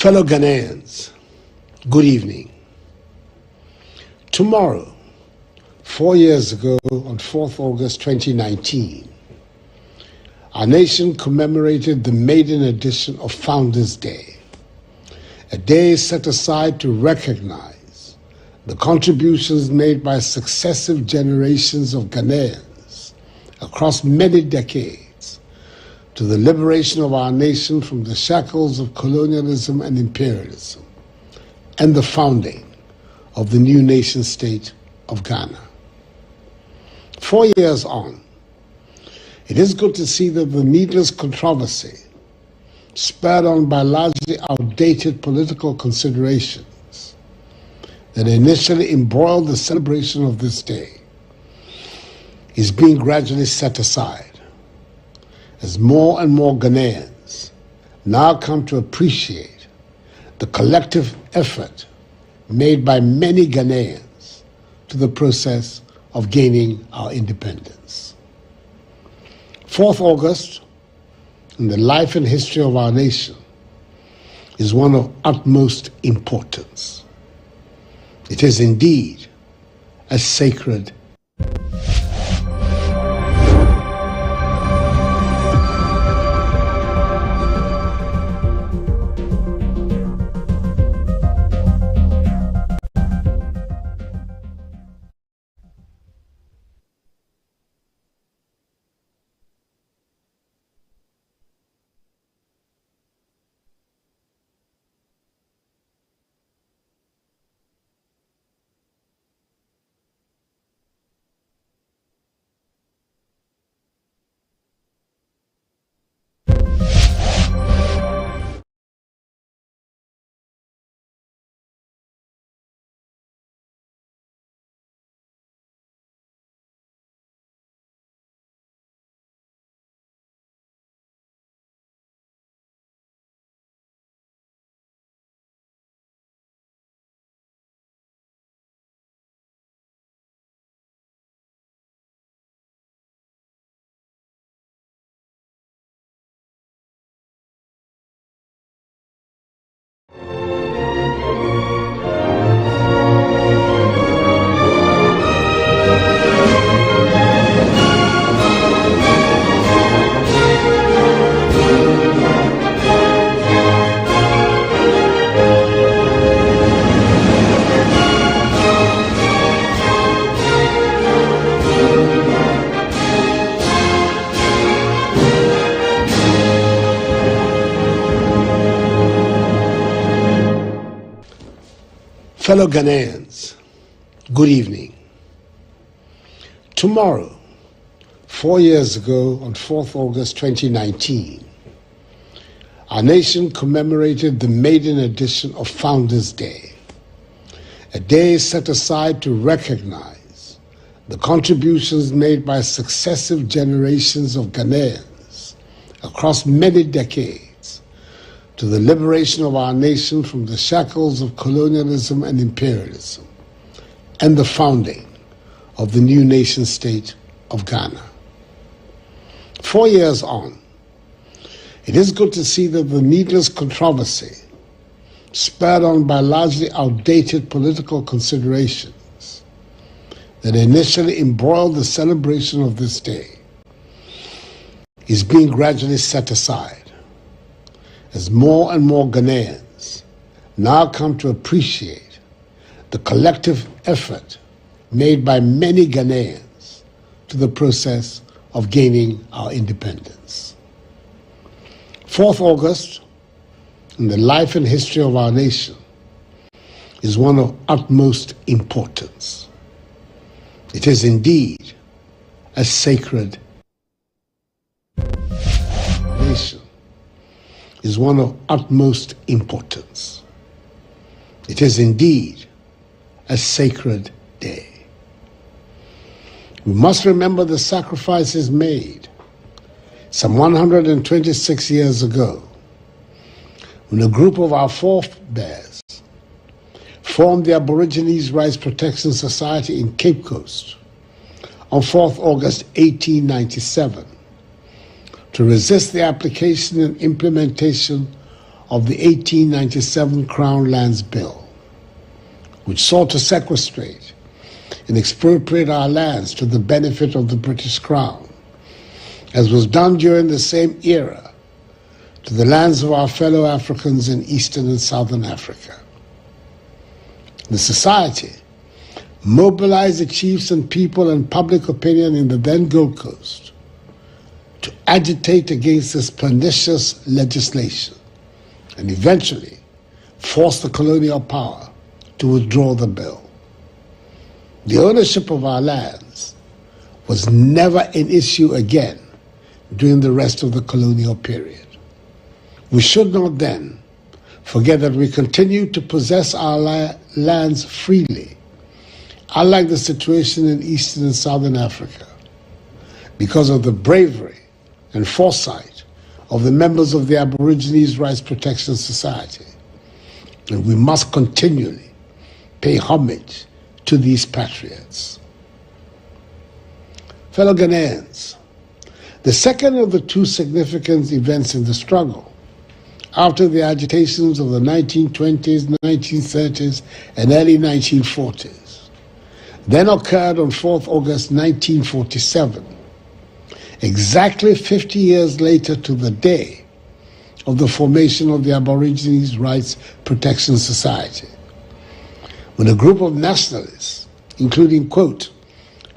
Fellow Ghanaians, good evening. Tomorrow, 4 years ago, on 4th August 2019, our nation commemorated the maiden edition of Founders' Day, a day set aside to recognize the contributions made by successive generations of Ghanaians across many decades to the liberation of our nation from the shackles of colonialism and imperialism, and the founding of the new nation-state of Ghana. 4 years on, it is good to see that the needless controversy, spurred on by largely outdated political considerations, that initially embroiled the celebration of this day, is being gradually set aside, as more and more Ghanaians now come to appreciate the collective effort made by many Ghanaians to the process of gaining our independence. 4th August, in the life and history of our nation, is one of utmost importance. It is indeed a sacred Fellow Ghanaians, good evening. Tomorrow, 4 years ago, on 4th August 2019, our nation commemorated the maiden edition of Founders' Day, a day set aside to recognize the contributions made by successive generations of Ghanaians across many decades to the liberation of our nation from the shackles of colonialism and imperialism, and the founding of the new nation-state of Ghana. 4 years on, it is good to see that the needless controversy, spurred on by largely outdated political considerations, that initially embroiled the celebration of this day, is being gradually set aside, as more and more Ghanaians now come to appreciate the collective effort made by many Ghanaians to the process of gaining our independence. 4th August, in the life and history of our nation, is one of utmost importance. It is indeed a sacred nation. Is one of utmost importance. It is indeed a sacred day. We must remember the sacrifices made some 126 years ago when a group of our forebears formed the Aborigines Rights Protection Society in Cape Coast on 4th August 1897 to resist the application and implementation of the 1897 Crown Lands Bill, which sought to sequestrate and expropriate our lands to the benefit of the British Crown, as was done during the same era to the lands of our fellow Africans in Eastern and Southern Africa. The society mobilized the chiefs and people and public opinion in the then Gold Coast to agitate against this pernicious legislation and eventually forced the colonial power to withdraw the bill. The ownership of our lands was never an issue again during the rest of the colonial period. We should not then forget that we continued to possess our lands freely, unlike the situation in Eastern and Southern Africa, because of the bravery and foresight of the members of the Aborigines Rights Protection Society. And we must continually pay homage to these patriots. Fellow Ghanaians, the second of the two significant events in the struggle, after the agitations of the 1920s, 1930s, and early 1940s, then occurred on 4th August 1947, exactly 50 years later to the day of the formation of the Aborigines Rights Protection Society, when a group of nationalists, including, quote,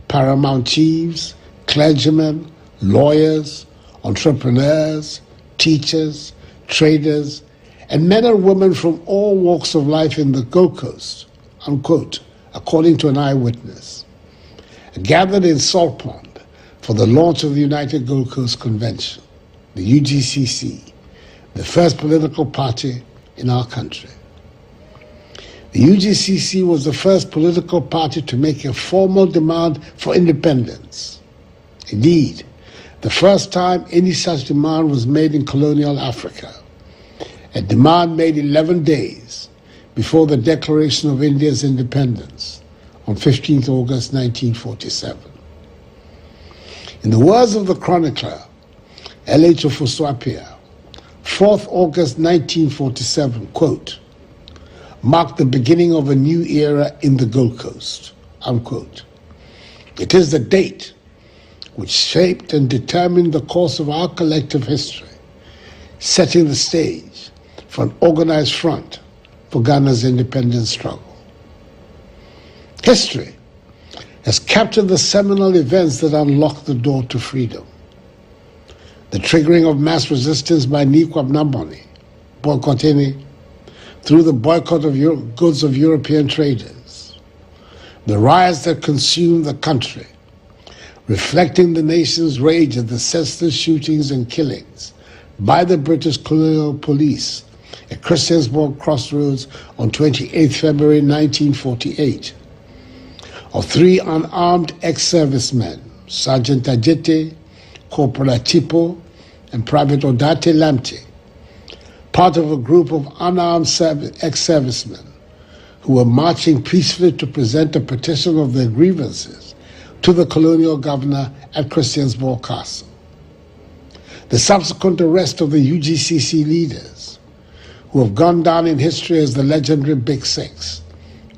paramount chiefs, clergymen, lawyers, entrepreneurs, teachers, traders, and men and women from all walks of life in the Gold Coast, unquote, according to an eyewitness, gathered in Salt Pond for the launch of the United Gold Coast Convention, the UGCC, the first political party in our country. The UGCC was the first political party to make a formal demand for independence. Indeed, the first time any such demand was made in colonial Africa, a demand made 11 days before the declaration of India's independence on 15th August 1947. In the words of the chronicler, L.H. Ofuswapia, 4th August 1947, quote, marked the beginning of a new era in the Gold Coast, unquote. It is the date which shaped and determined the course of our collective history, setting the stage for an organized front for Ghana's independence struggle. History has captured the seminal events that unlocked the door to freedom. The triggering of mass resistance by Nikwab Naboni, Boycotini, through the boycott of goods of European traders. The riots that consumed the country, reflecting the nation's rage at the senseless shootings and killings by the British colonial police at Christiansborg Crossroads on 28 February 1948, of three unarmed ex-servicemen, Sergeant Ajete, Corporal Atipo, and Private Odate Lamte, part of a group of unarmed ex-servicemen who were marching peacefully to present a petition of their grievances to the colonial governor at Christiansborg Castle. The subsequent arrest of the UGCC leaders, who have gone down in history as the legendary Big Six,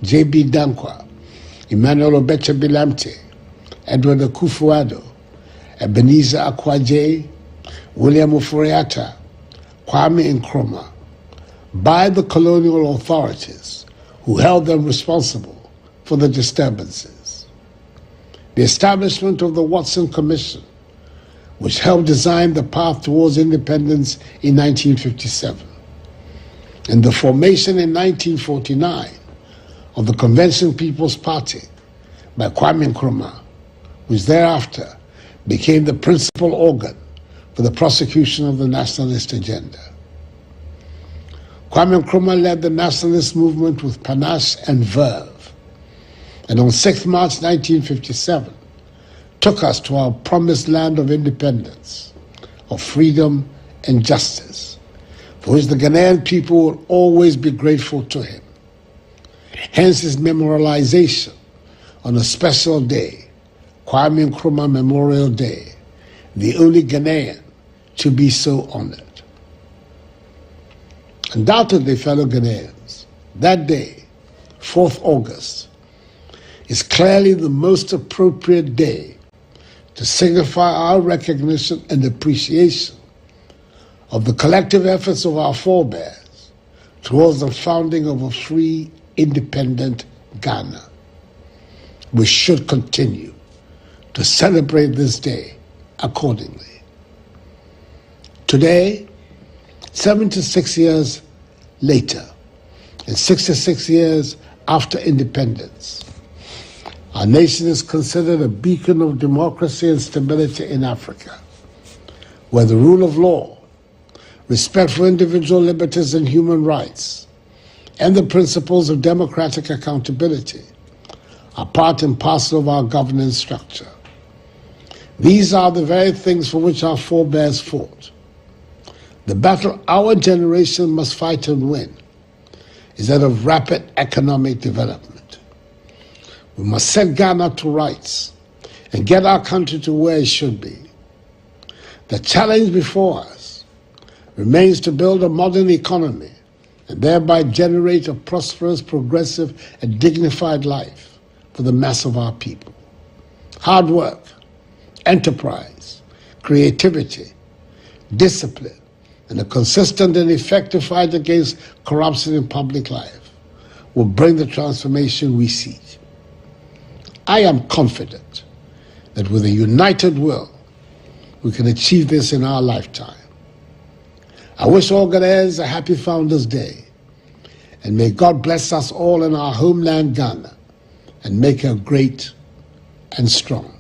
J.B. Dankwa, Emmanuel Obeche Bilamte, Edward Akufo-Addo, Ebenezer Akwaje, William Oforiatta, Kwame Nkrumah, by the colonial authorities who held them responsible for the disturbances. The establishment of the Watson Commission, which helped design the path towards independence in 1957, and the formation in 1949 of the Convention People's Party by Kwame Nkrumah, which thereafter became the principal organ for the prosecution of the nationalist agenda. Kwame Nkrumah led the nationalist movement with panache and verve, and on 6 March 1957 took us to our promised land of independence, of freedom and justice, for which the Ghanaian people will always be grateful to him. Hence his memorialization on a special day, Kwame Nkrumah Memorial Day, the only Ghanaian to be so honored. Undoubtedly, fellow Ghanaians, that day, 4th August, is clearly the most appropriate day to signify our recognition and appreciation of the collective efforts of our forebears towards the founding of a free, independent Ghana. We should continue to celebrate this day accordingly. Today, 76 years later, and 66 years after independence, our nation is considered a beacon of democracy and stability in Africa, where the rule of law, respect for individual liberties and human rights, and the principles of democratic accountability are part and parcel of our governance structure. These are the very things for which our forebears fought. The battle our generation must fight and win is that of rapid economic development. We must set Ghana to rights and get our country to where it should be. The challenge before us remains to build a modern economy and thereby generate a prosperous, progressive, and dignified life for the mass of our people. Hard work, enterprise, creativity, discipline, and a consistent and effective fight against corruption in public life will bring the transformation we seek. I am confident that with a united will, we can achieve this in our lifetime. I wish all Ghanaians a happy Founders Day, and may God bless us all in our homeland Ghana and make her great and strong.